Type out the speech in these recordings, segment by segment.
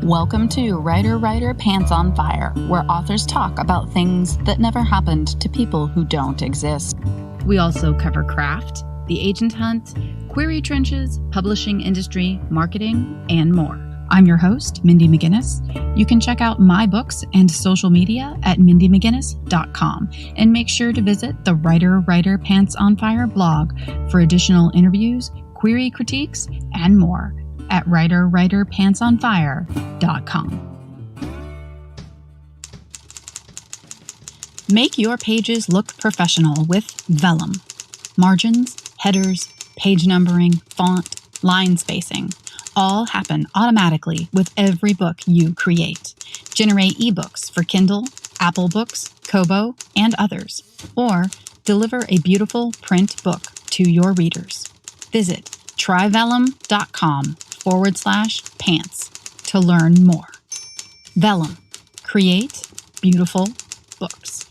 Welcome to Writer Pants on Fire, where authors talk about things that never happened to people who don't exist. We also cover craft, the agent hunt, query trenches, publishing industry, marketing, and more. I'm your host, Mindy McGinnis. You can check out my books and social media at mindymcginnis.com, and make sure to visit the Writer Pants on Fire blog for additional interviews, query critiques, and more at writerpantsonfire.com. Make your pages look professional with Vellum. Margins, headers, page numbering, font, line spacing all happen automatically with every book you create. Generate ebooks for Kindle, Apple Books, Kobo, and others, or deliver a beautiful print book to your readers. Visit tryvellum.com/pants to learn more. Vellum. Create beautiful books.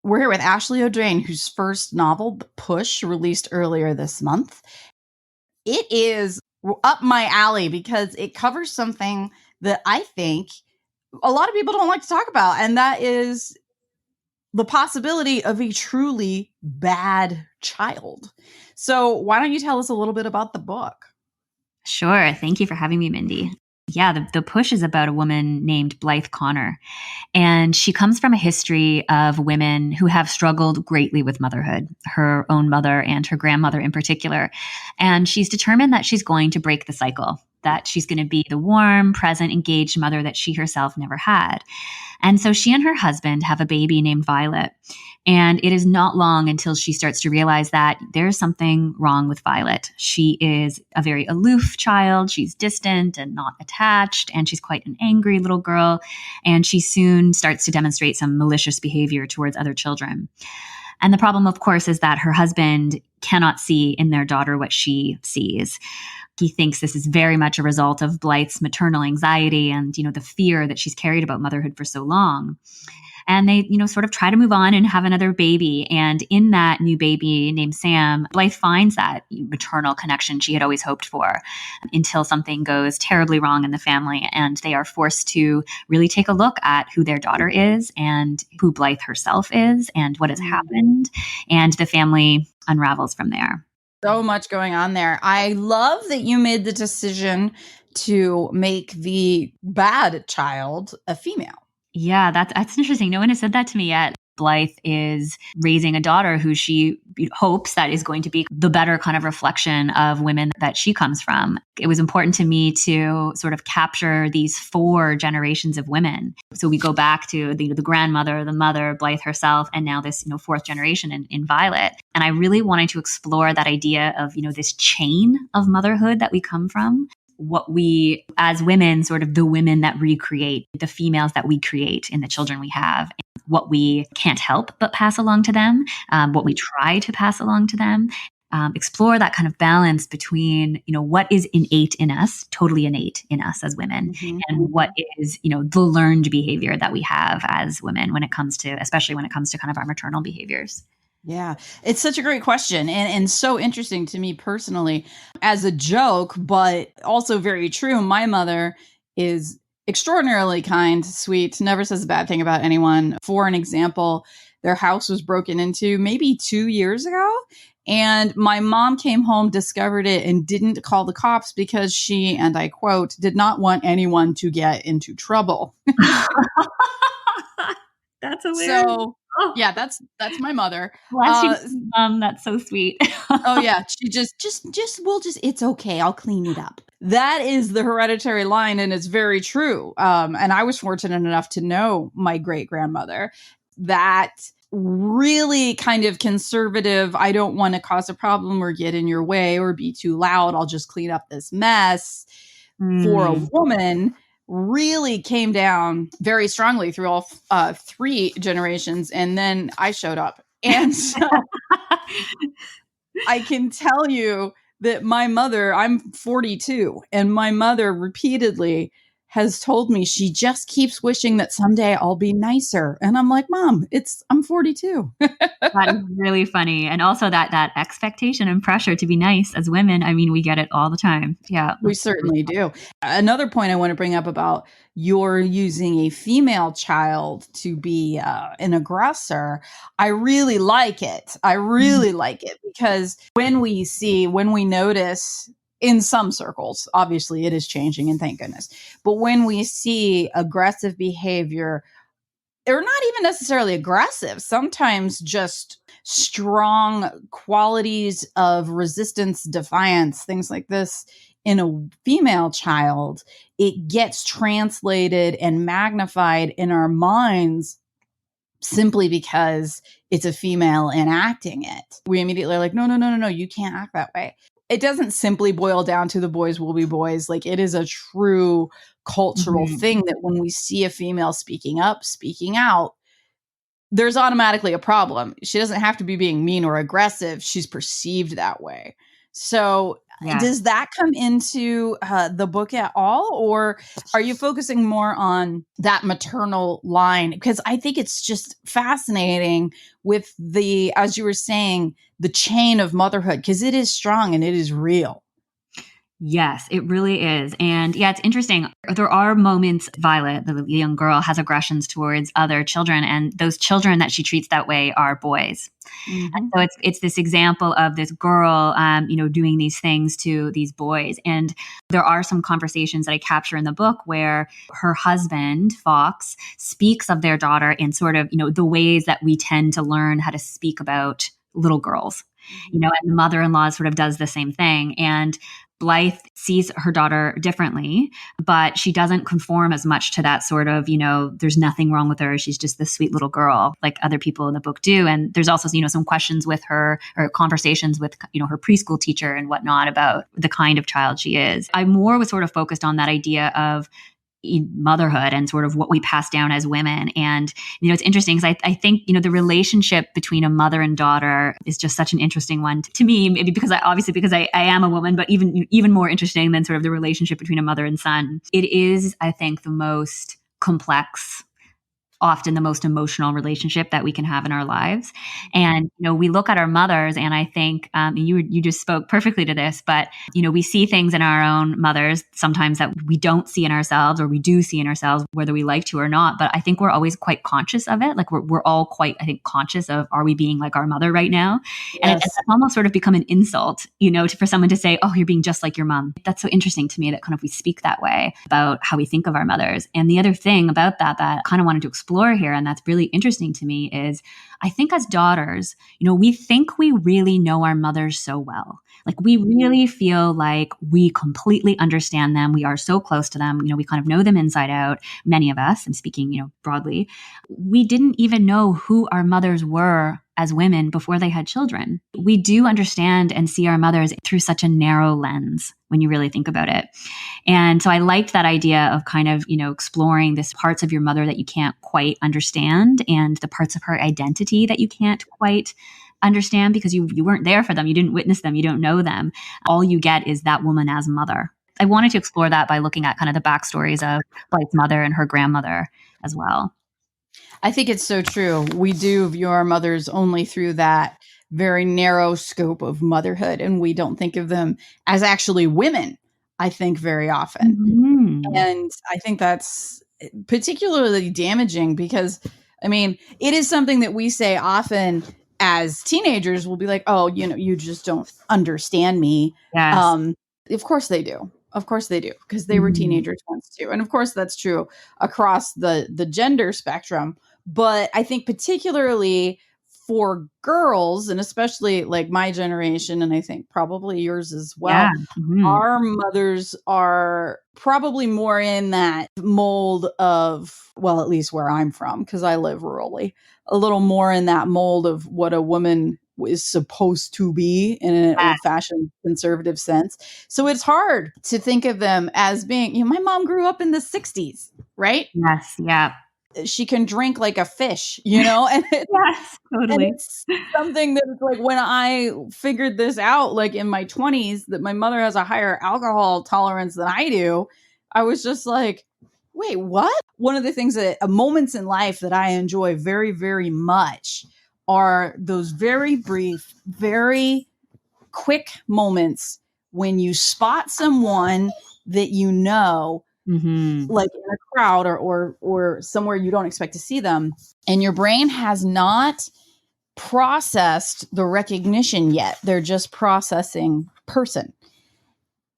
We're here with Ashley Audrain, whose first novel, Push, released earlier this month. It is up my alley because it covers something that I think a lot of people don't like to talk about, and that is the possibility of a truly bad child. So why don't you tell us a little bit about the book? Sure. Thank you for having me, Mindy. Yeah, the Push is about a woman named Blythe Connor, and she comes from a history of women who have struggled greatly with motherhood, her own mother and her grandmother in particular. And she's determined that she's going to break the cycle, that she's going to be the warm, present, engaged mother that she herself never had. And so she and her husband have a baby named Violet. And it is not long until she starts to realize that there's something wrong with Violet. She is a very aloof child. She's distant and not attached, and she's quite an angry little girl. And she soon starts to demonstrate some malicious behavior towards other children. And the problem, of course, is that her husband cannot see in their daughter what she sees. He thinks this is very much a result of Blythe's maternal anxiety and, the fear that she's carried about motherhood for so long. And they, sort of try to move on and have another baby. And in that new baby named Sam, Blythe finds that maternal connection she had always hoped for until something goes terribly wrong in the family. And they are forced to really take a look at who their daughter is and who Blythe herself is and what has happened. And the family unravels from there. So much going on there. I love that you made the decision to make the bad child a female. Yeah, that's interesting. No one has said that to me yet. Blythe is raising a daughter who she hopes that is going to be the better kind of reflection of women that she comes from. It was important to me to sort of capture these 4 generations of women. So we go back to the grandmother, the mother, Blythe herself, and now this 4th generation in Violet. And I really wanted to explore that idea of this chain of motherhood that we come from. What we, as women, sort of the women that recreate, the females that we create in the children we have, what we can't help but pass along to them, what we try to pass along to them, explore that kind of balance between, what is innate in us, totally innate in us as women, and what is, the learned behavior that we have as women especially when it comes to kind of our maternal behaviors. Yeah, it's such a great question and so interesting to me personally as a joke, but also very true. My mother is extraordinarily kind, sweet, never says a bad thing about anyone. For an example, their house was broken into maybe 2 years ago. And my mom came home, discovered it, and didn't call the cops because she, and I quote, did not want anyone to get into trouble. That's hilarious. So yeah, that's my mother. That's so sweet. Oh yeah, she it's okay. I'll clean it up. That is the hereditary line, and it's very true. And I was fortunate enough to know my great grandmother. That really kind of conservative. I don't want to cause a problem or get in your way or be too loud. I'll just clean up this mess. For a woman, really came down very strongly through all 3 generations. And then I showed up. And so I can tell you that my mother, I'm 42, and my mother repeatedly has told me she just keeps wishing that someday I'll be nicer. And I'm like, Mom, I'm 42. That is really funny. And also that expectation and pressure to be nice as women. I mean, we get it all the time. Yeah. We certainly do. Another point I want to bring up about you're using a female child to be an aggressor. I really like it. I really like it because when we notice in some circles, obviously it is changing and thank goodness, but when we see aggressive behavior, or not even necessarily aggressive, sometimes just strong qualities of resistance, defiance, things like this in a female child, it gets translated and magnified in our minds simply because it's a female enacting it. We immediately are like, no, no, no, no, no, you can't act that way. It doesn't simply boil down to the boys will be boys. Like it is a true cultural thing that when we see a female speaking up, speaking out, there's automatically a problem. She doesn't have to be being mean or aggressive. She's perceived that way. So does that come into the book at all? Or are you focusing more on that maternal line? Because I think it's just fascinating with as you were saying, the chain of motherhood, because it is strong and it is real. Yes, it really is. And yeah, it's interesting. There are moments Violet, the young girl, has aggressions towards other children, and those children that she treats that way are boys. And so it's this example of this girl, doing these things to these boys. And there are some conversations that I capture in the book where her husband, Fox, speaks of their daughter in sort of, the ways that we tend to learn how to speak about little girls, and the mother-in-law sort of does the same thing. And Blythe sees her daughter differently, but she doesn't conform as much to that sort of, there's nothing wrong with her. She's just this sweet little girl like other people in the book do. And there's also, some questions with her or conversations with, her preschool teacher and whatnot about the kind of child she is. I more was sort of focused on that idea of motherhood and sort of what we pass down as women. And, it's interesting because I think, the relationship between a mother and daughter is just such an interesting one to me, maybe because I am a woman, but even more interesting than sort of the relationship between a mother and son. It is, I think, the most complex, often the most emotional relationship that we can have in our lives. And, we look at our mothers and I think you just spoke perfectly to this, but, we see things in our own mothers sometimes that we don't see in ourselves or we do see in ourselves, whether we like to or not. But I think we're always quite conscious of it. Like we're all quite, I think, conscious of, are we being like our mother right now? Yes. And it's almost sort of become an insult, for someone to say, oh, you're being just like your mom. That's so interesting to me that kind of we speak that way about how we think of our mothers. And the other thing about that I kind of wanted to explore here, and that's really interesting to me, is I think as daughters, we think we really know our mothers so well. Like we really feel like we completely understand them. We are so close to them. We kind of know them inside out. Many of us, I'm speaking, broadly, we didn't even know who our mothers were as women before they had children. We do understand and see our mothers through such a narrow lens when you really think about it. And so I liked that idea of kind of, exploring this parts of your mother that you can't quite understand and the parts of her identity that you can't quite understand because you weren't there for them. You didn't witness them. You don't know them. All you get is that woman as mother. I wanted to explore that by looking at kind of the backstories of Blythe's mother and her grandmother as well. I think it's so true. We do view our mothers only through that very narrow scope of motherhood, and we don't think of them as actually women, I think, very often. Mm-hmm. And I think that's particularly damaging because, it is something that we say often as teenagers. We'll be like, oh, you just don't understand me. Yes. Of course they do. Of course they do, because they were teenagers once too. And of course that's true across the gender spectrum. But I think particularly for girls, and especially like my generation, and I think probably yours as well, our mothers are probably more in that mold of, well, at least where I'm from, because I live rurally, a little more in that mold of what a woman is supposed to be in an old-fashioned conservative sense. So it's hard to think of them as being, my mom grew up in the 60s, right? Yes. Yeah. She can drink like a fish, and yes, totally. And it's something that like when I figured this out, like in my 20s, that my mother has a higher alcohol tolerance than I do, I was just like, wait, what? One of the things that moments in life that I enjoy very, very much are those very brief, very quick moments when you spot someone that you know, like in a crowd or somewhere you don't expect to see them, and your brain has not processed the recognition yet. They're just processing person.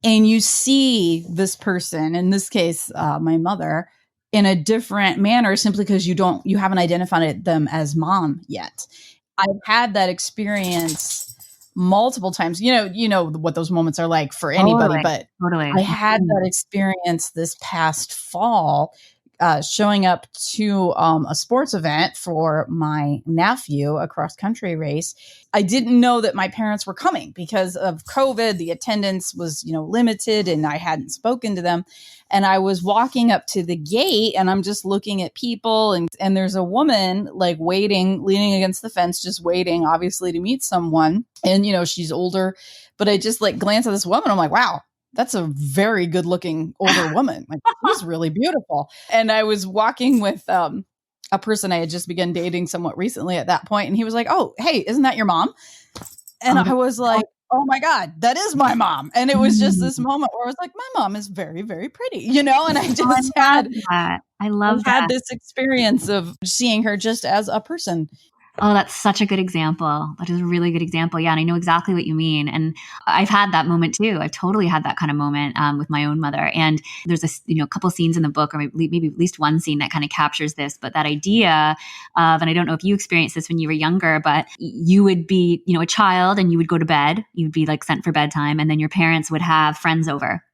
And you see this person, in this case, my mother, in a different manner simply because you haven't identified them as mom yet. I've had that experience multiple times. You know what those moments are like for anybody, but Totally. I had that experience this past fall, showing up to a sports event for my nephew, a cross country race. I didn't know that my parents were coming because of COVID. The attendance was, limited, and I hadn't spoken to them. And I was walking up to the gate, and I'm just looking at people, and there's a woman like waiting, leaning against the fence, just waiting, obviously, to meet someone. And, she's older, but I just like glance at this woman. I'm like, wow, that's a very good looking older woman. Like, she's really beautiful. And I was walking with a person I had just begun dating somewhat recently at that point. And he was like, oh, hey, isn't that your mom? And I was like, oh my God, that is my mom. And it was just this moment where I was like, my mom is very, very pretty, and I just I love had this experience of seeing her just as a person. Oh, that's such a good example. That is a really good example. Yeah. And I know exactly what you mean. And I've had that moment too. I've totally had that kind of moment with my own mother. And there's a couple scenes in the book, or maybe at least one scene that kind of captures this. But that idea of, and I don't know if you experienced this when you were younger, but you would be, a child, and you would go to bed. You'd be like sent for bedtime, and then your parents would have friends over.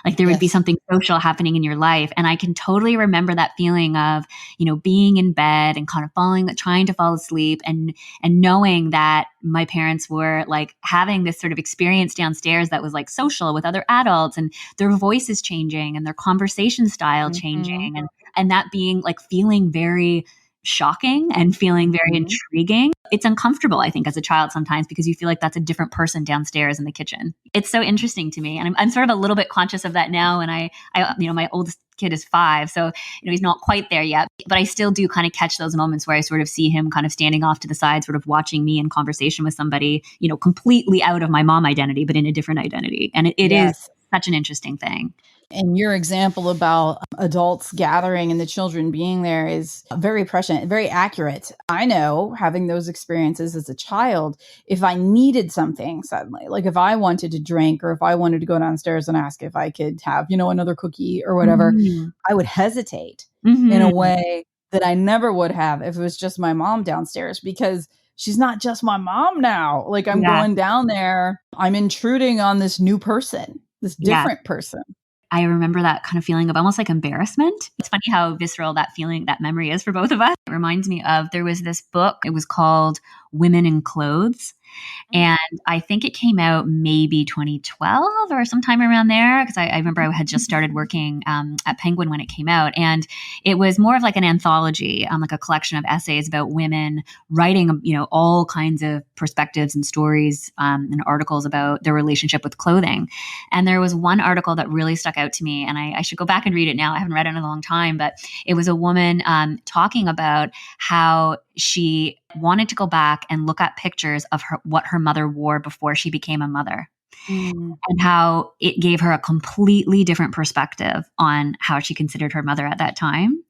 Like there would be something social happening in your life. And I can totally remember that feeling of, being in bed and kind of trying to fall asleep, and knowing that my parents were like having this sort of experience downstairs that was like social with other adults, and their voices changing and their conversation style changing. And that being like feeling very shocking and feeling very intriguing. It's uncomfortable, I think, as a child sometimes, because you feel like that's a different person downstairs in the kitchen. It's so interesting to me. And I'm sort of a little bit conscious of that now. And I my oldest kid is 5, so, he's not quite there yet, but I still do kind of catch those moments where I sort of see him kind of standing off to the side, sort of watching me in conversation with somebody, completely out of my mom identity, but in a different identity. And it is such an interesting thing. And your example about adults gathering and the children being there is very prescient, very accurate. I know, having those experiences as a child, if I needed something suddenly, like if I wanted to drink, or if I wanted to go downstairs and ask if I could have, another cookie or whatever, I would hesitate in a way that I never would have if it was just my mom downstairs, because she's not just my mom now. Like I'm going down there, I'm intruding on this new person, this different person. I remember that kind of feeling of almost like embarrassment. It's funny how visceral that feeling, that memory is for both of us. It reminds me of, there was this book, it was called Women in Clothes. And I think it came out maybe 2012 or sometime around there, because I remember I had just started working at Penguin when it came out. And it was more of like an anthology, like a collection of essays about women writing, all kinds of perspectives and stories and articles about their relationship with clothing. And there was one article that really stuck out to me, and I should go back and read it now. I haven't read it in a long time, but it was a woman talking about how she wanted to go back and look at pictures of what her mother wore before she became a mother. And how it gave her a completely different perspective on how she considered her mother at that time.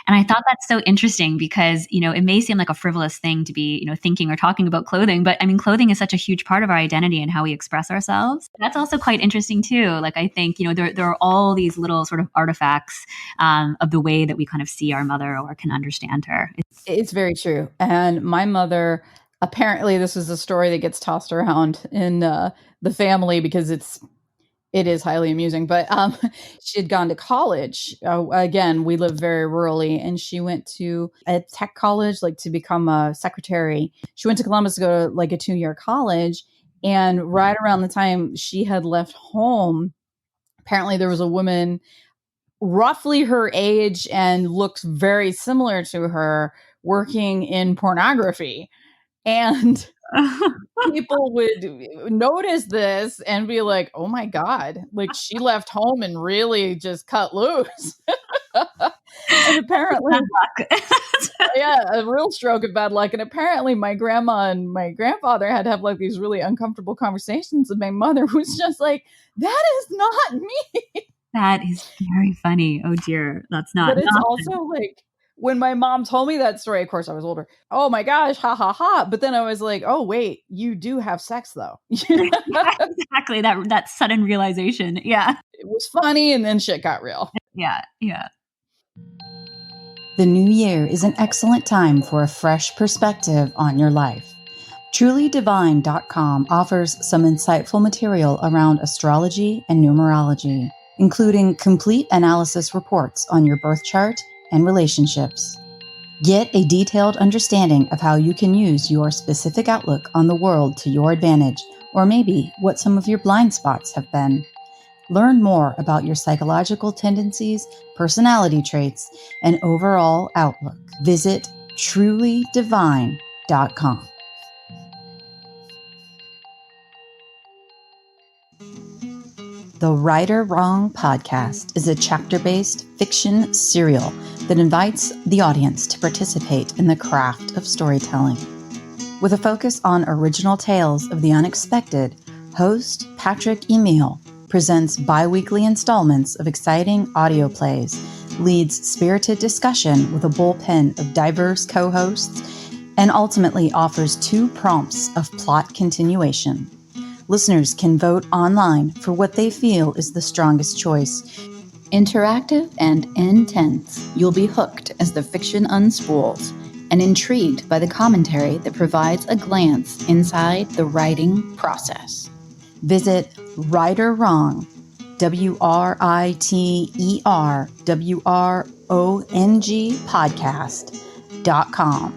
And I thought that's so interesting because, it may seem like a frivolous thing to be, thinking or talking about clothing, but I mean, clothing is such a huge part of our identity and how we express ourselves. That's also quite interesting too. Like, I think, there are all these little sort of artifacts of the way that we kind of see our mother or can understand her. It's very true. And my mother, apparently this is a story that gets tossed around in the family because it is highly amusing, but she had gone to college. Again, we live very rurally, and she went to a tech college, like to become a secretary. She went to Columbus to go to like a 2-year college. And right around the time she had left home, apparently there was a woman roughly her age and looks very similar to her working in pornography. And people would notice this and be like, oh my God, like she left home and really just cut loose. And apparently, Bad luck. yeah, a real stroke of bad luck. And apparently my grandma and my grandfather had to have like these really uncomfortable conversations. And my mother was just like, that is not me. That is very funny. Oh dear. That's not But it's nothing. also like when my mom told me that story, of course I was older. Oh my gosh, ha ha ha. But then I was like, oh wait, you do have sex though. Yeah, exactly. That sudden realization. Yeah. It was funny and then shit got real. Yeah. Yeah. The new year is an excellent time for a fresh perspective on your life. TrulyDivine.com offers some insightful material around astrology and numerology, including complete analysis reports on your birth chart and relationships. Get a detailed understanding of how you can use your specific outlook on the world to your advantage, or maybe what some of your blind spots have been. Learn more about your psychological tendencies, personality traits, and overall outlook. Visit TrulyDivine.com. The Right or Wrong podcast is a chapter-based fiction serial that invites the audience to participate in the craft of storytelling. With a focus on original tales of the unexpected, host Patrick Emile presents bi-weekly installments of exciting audio plays, leads spirited discussion with a bullpen of diverse co-hosts, and ultimately offers 2 prompts of plot continuation. Listeners can vote online for what they feel is the strongest choice. Interactive and intense, you'll be hooked as the fiction unspools and intrigued by the commentary that provides a glance inside the writing process. Visit Right or Wrong, WRITERWRONG podcast.com.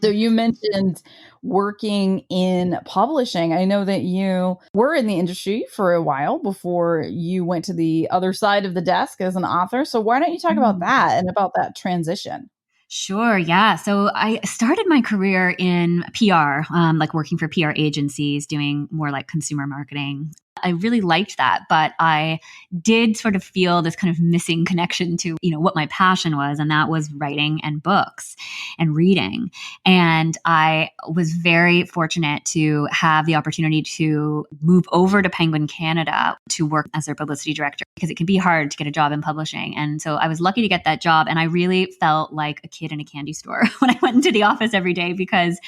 So you mentioned working in publishing. I know that you were in the industry for a while before you went to the other side of the desk as an author. So why don't you talk about that and about that transition? Sure. Yeah. So I started my career in PR, like working for PR agencies, doing more like consumer marketing. I really liked that, but I did sort of feel this kind of missing connection to, what my passion was, and that was writing and books and reading. And I was very fortunate to have the opportunity to move over to Penguin Canada to work as their publicity director, because it can be hard to get a job in publishing. And so I was lucky to get that job, and I really felt like a kid in a candy store when I went into the office every day, because,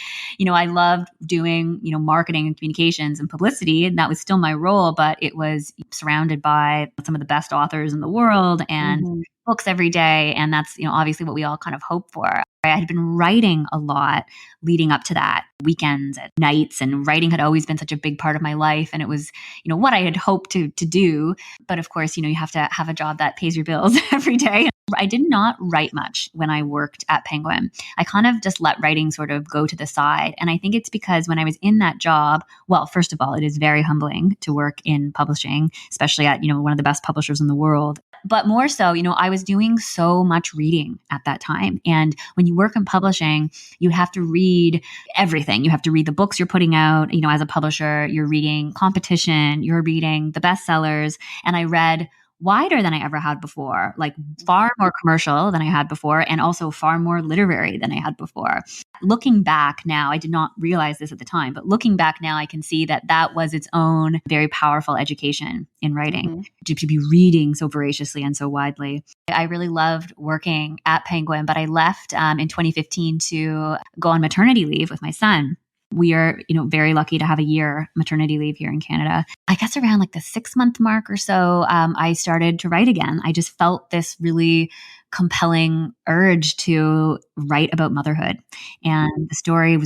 I loved doing, marketing and communications and publicity, and that was still my role. But it was surrounded by some of the best authors in the world and books every day. And that's, obviously what we all kind of hope for. I had been writing a lot leading up to that, weekends and nights, and writing had always been such a big part of my life. And it was, what I had hoped to do. But of course, you have to have a job that pays your bills every day. I did not write much when I worked at Penguin. I kind of just let writing sort of go to the side. And I think it's because when I was in that job, well, first of all, it is very humbling to work in publishing, especially at, one of the best publishers in the world. But more so, I was doing so much reading at that time. And when you work in publishing, you have to read everything. You have to read the books you're putting out, as a publisher. You're reading competition, you're reading the bestsellers. And I read wider than I ever had before, like far more commercial than I had before, and also far more literary than I had before. Looking back now, I did not realize this at the time, but looking back now, I can see that that was its own very powerful education in writing, to be reading so voraciously and so widely. I really loved working at Penguin, but I left in 2015 to go on maternity leave with my son. We are, very lucky to have a year maternity leave here in Canada. I guess around like the 6-month mark or so, I started to write again. I just felt this really compelling urge to write about motherhood. And the story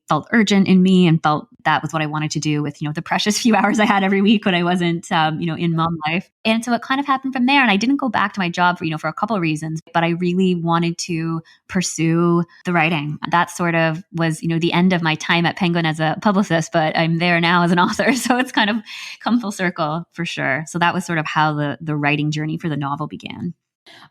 felt urgent in me, and felt that was what I wanted to do with, the precious few hours I had every week when I wasn't, in mom life. And so it kind of happened from there. And I didn't go back to my job for a couple of reasons, but I really wanted to pursue the writing. That sort of was, the end of my time at Penguin as a publicist, but I'm there now as an author. So it's kind of come full circle for sure. So that was sort of how the writing journey for the novel began.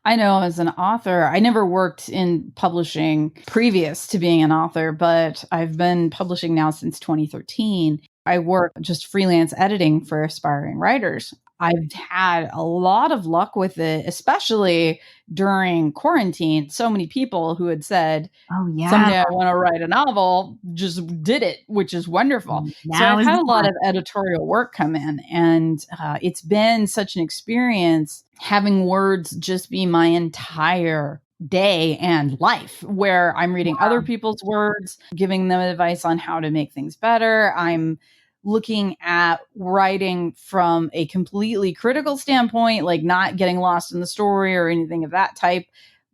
I know as an author, I never worked in publishing previous to being an author, but I've been publishing now since 2013. I work just freelance editing for aspiring writers. I've had a lot of luck with it, especially during quarantine. So many people who had said, Oh, yeah. someday I want to write a novel, just did it, which is wonderful. So Now I've is had the a lot time. of editorial work come in, and it's been such an experience having words just be my entire day and life, where I'm reading other people's words, giving them advice on how to make things better. I'm looking at writing from a completely critical standpoint, like not getting lost in the story or anything of that type,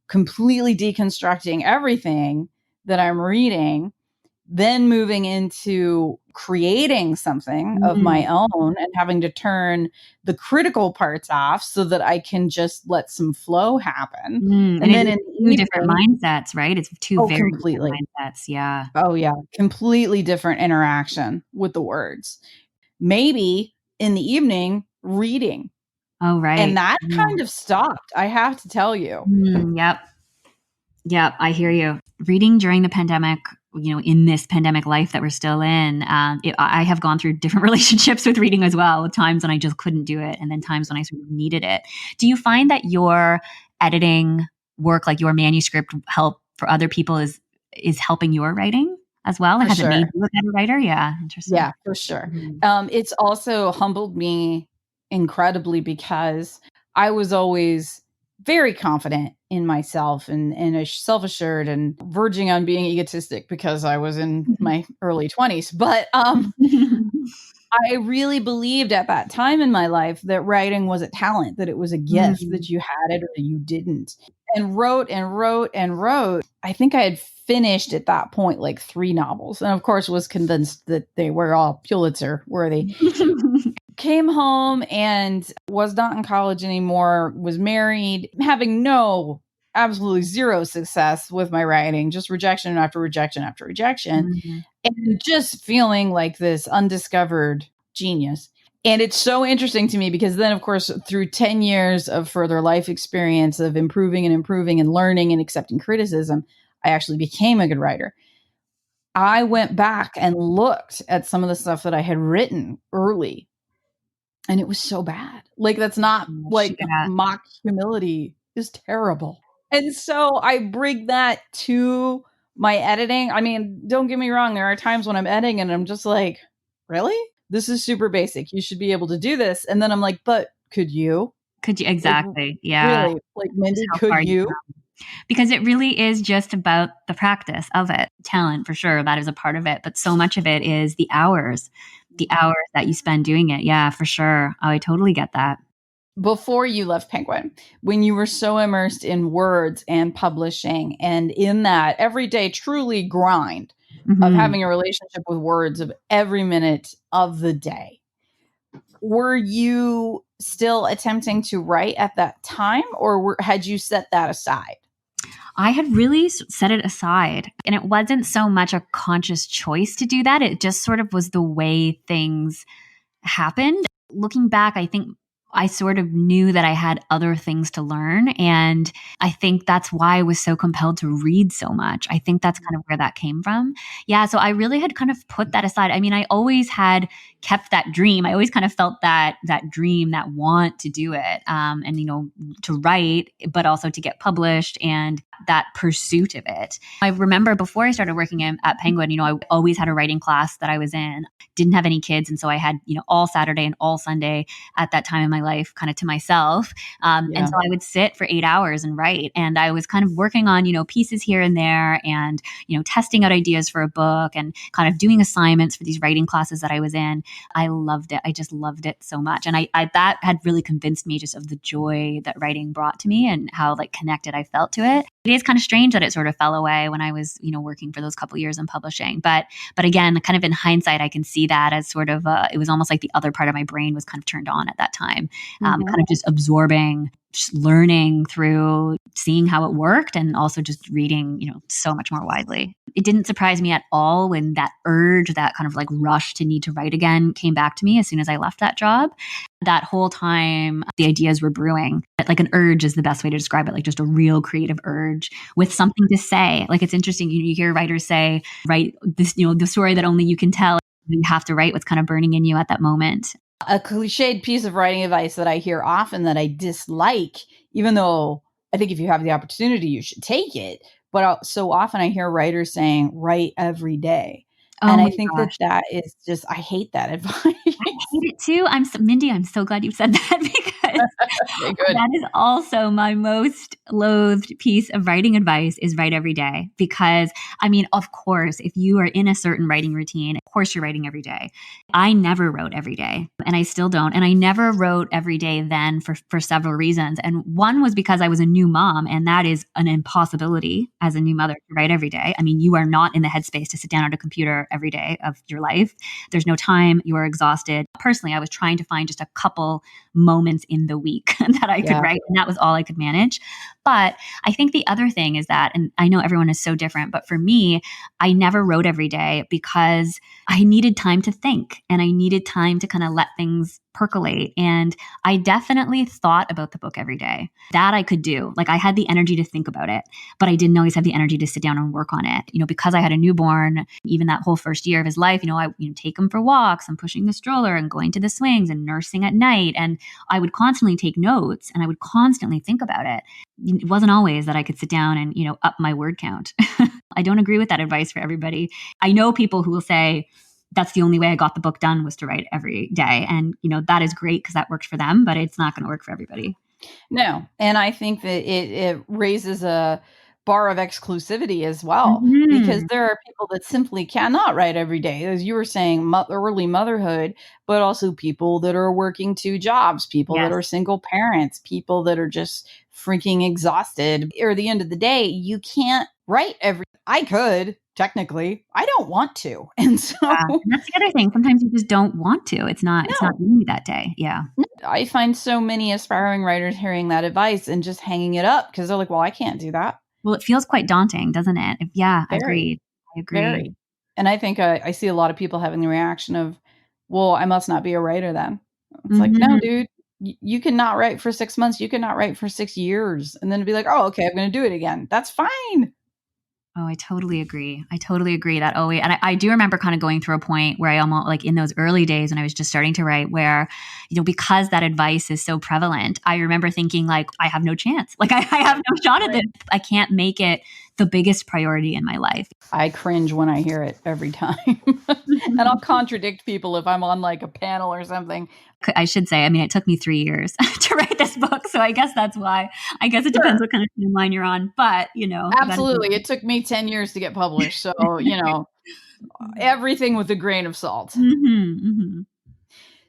completely deconstructing everything that I'm reading, then moving into creating something of my own and having to turn the critical parts off so that I can just let some flow happen. And And it then is in the two different evening, mindsets, right? It's two oh, very different completely. mindsets. Yeah. Oh, yeah. Completely different interaction with the words. Maybe in the evening, reading. Oh, right. And that Yeah. kind of stopped, I have to tell you. Yep. Yep. I hear you. Reading during the pandemic, in this pandemic life that we're still in, I have gone through different relationships with reading as well, times when I just couldn't do it and then times when I sort of needed it. Do you find that your editing work, like your manuscript help for other people is helping your writing as well? For Has it made sure. you a better writer? Yeah. Interesting. Yeah, for sure. Mhm. It's also humbled me incredibly because I was always very confident in myself and self-assured and verging on being egotistic because I was in my early 20s. But I really believed at that time in my life that writing was a talent, that it was a gift, Mm. that you had it or you didn't. And wrote and wrote and wrote. I think I had finished at that point like 3 novels, and of course was convinced that they were all Pulitzer worthy. Came home and was not in college anymore, was married, having absolutely zero success with my writing, just rejection after rejection after rejection, Mhm. and just feeling like this undiscovered genius. And it's so interesting to me because then, of course, through 10 years of further life experience of improving and learning and accepting criticism, I actually became a good writer. I went back and looked at some of the stuff that I had written early, and it was so bad. Like, that's not Gosh, like yeah. mock humility is terrible. And so I bring that to my editing. I mean, don't get me wrong. There are times when I'm editing and I'm just like, really? This is super basic. You should be able to do this. And then I'm like, but could you? Could you Like, exactly? Yeah. really? Like, Just Mindy, how could far you you? because it really is just about the practice of it. Talent, for sure, that is a part of it, but so much of it is the hours that you spend doing it. Yeah, for sure. Oh, I totally get that. Before you left Penguin, when you were so immersed in words and publishing and in that everyday truly grind of Mhm. having a relationship with words of every minute of the day, were you still attempting to write at that time, or had you set that aside? I had really set it aside, and it wasn't so much a conscious choice to do that. It just sort of was the way things happened. Looking back, I think I sort of knew that I had other things to learn. And I think that's why I was so compelled to read so much. I think that's kind of where that came from. Yeah. So I really had kind of put that aside. I mean, I always had kept that dream. I always kind of felt that dream, that want to do it. And, to write, but also to get published and that pursuit of it. I remember before I started working at Penguin, I always had a writing class that I was in, didn't have any kids. And so I had, all Saturday and all Sunday at that time in my life kind of to myself. And Yeah. so I would sit for 8 hours and write. And I was kind of working on, pieces here and there and, testing out ideas for a book and kind of doing assignments for these writing classes that I was in. I loved it. I just loved it so much. And I that had really convinced me just of the joy that writing brought to me and how like connected I felt to it. It is kind of strange that it sort of fell away when I was, working for those couple years in publishing. But again, kind of in hindsight, I can see that as sort of it was almost like the other part of my brain was kind of turned on at that time, kind of just absorbing, just learning through seeing how it worked and also just reading, so much more widely. It didn't surprise me at all when that urge, that kind of like rush to need to write again came back to me as soon as I left that job. That whole time, the ideas were brewing. Like an urge is the best way to describe it, like just a real creative urge with something to say. Like it's interesting, you hear writers say, write this, the story that only you can tell. You have to write what's kind of burning in you at that moment. A cliched piece of writing advice that I hear often that I dislike, even though I think if you have the opportunity, you should take it. But so often I hear writers saying, write every day. Oh And my I think gosh. that is just, I hate that advice. I hate it too. Mindy, I'm so glad you said that because Okay, good. that is also my most loathed piece of writing advice is write every day. Because I mean, of course, if you are in a certain writing routine, of course you're writing every day. I never wrote every day and I still don't. And I never wrote every day then for several reasons. And one was because I was a new mom and that is an impossibility as a new mother to write every day. I mean, you are not in the headspace to sit down at a computer every day of your life. There's no time. You are exhausted. Personally, I was trying to find just a couple moments in the week that I could write, and that was all I could manage. But I think the other thing is that, and I know everyone is so different, but for me, I never wrote every day because I needed time to think and I needed time to kind of let things percolate. And I definitely thought about the book every day. That I could do. Like I had the energy to think about it, but I didn't always have the energy to sit down and work on it. Because I had a newborn, even that whole first year of his life, I take him for walks and pushing the stroller and going to the swings and nursing at night. And I would constantly take notes and I would constantly think about it. It wasn't always that I could sit down and, up my word count. I don't agree with that advice for everybody. I know people who will say, that's the only way I got the book done was to write every day. And, that is great because that worked for them, but it's not going to work for everybody. No. And I think that it raises a bar of exclusivity as well, because there are people that simply cannot write every day. As you were saying, early motherhood, but also people that are working 2 jobs, people that are single parents, people that are just freaking exhausted. Or at the end of the day, you can't write I could. Technically, I don't want to. And so and that's the other thing. Sometimes you just don't want to. It's not in you that day. Yeah. I find so many aspiring writers hearing that advice and just hanging it up because they're like, well, I can't do that. Well, it feels quite daunting, doesn't it? I agree. Very. And I think I see a lot of people having the reaction of, well, I must not be a writer then. It's like, no, dude, you cannot write for 6 months. You cannot write for 6 years. And then be like, oh, okay, I'm going to do it again. That's fine. Oh, I totally agree. That always, and I do remember kind of going through a point where I almost like in those early days when I was just starting to write where, because that advice is so prevalent, I remember thinking like, I have no chance. Like I have no shot at this. I can't make it the biggest priority in my life. I cringe when I hear it every time. And I'll contradict people if I'm on like a panel or something. I should say, it took me 3 years to write this book. So I guess that's why. I guess it depends what kind of timeline you're on. But, Absolutely. It took me 10 years to get published. So, everything with a grain of salt.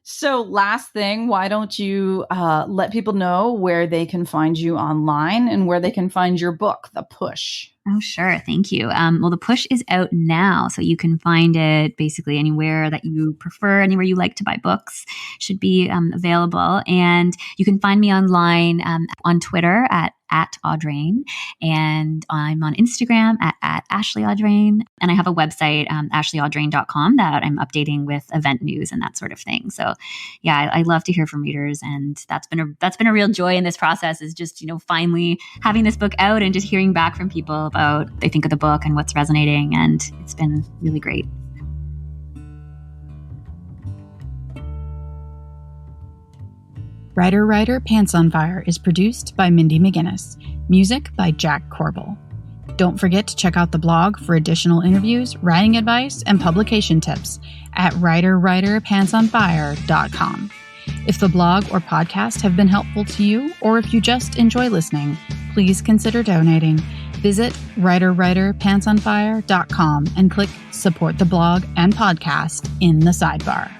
So last thing, why don't you let people know where they can find you online and where they can find your book, The Push? Oh, sure. Thank you. Well, The Push is out now, so you can find it basically anywhere that you prefer, anywhere you like to buy books should be available. And you can find me online on Twitter at Audrain, and I'm on Instagram at Ashley Audrain, and I have a website, ashleyaudrain.com, that I'm updating with event news and that sort of thing. So yeah, I love to hear from readers, and that's been a real joy in this process, is just, finally having this book out and just hearing back from people about what they think of the book and what's resonating, and it's been really great. Writer, Pants on Fire is produced by Mindy McGinnis. Music by Jack Corbel. Don't forget to check out the blog for additional interviews, writing advice, and publication tips at writerpantsonfire.com. If the blog or podcast have been helpful to you, or if you just enjoy listening, please consider donating. Visit writerpantsonfire.com and click Support the Blog and Podcast in the sidebar.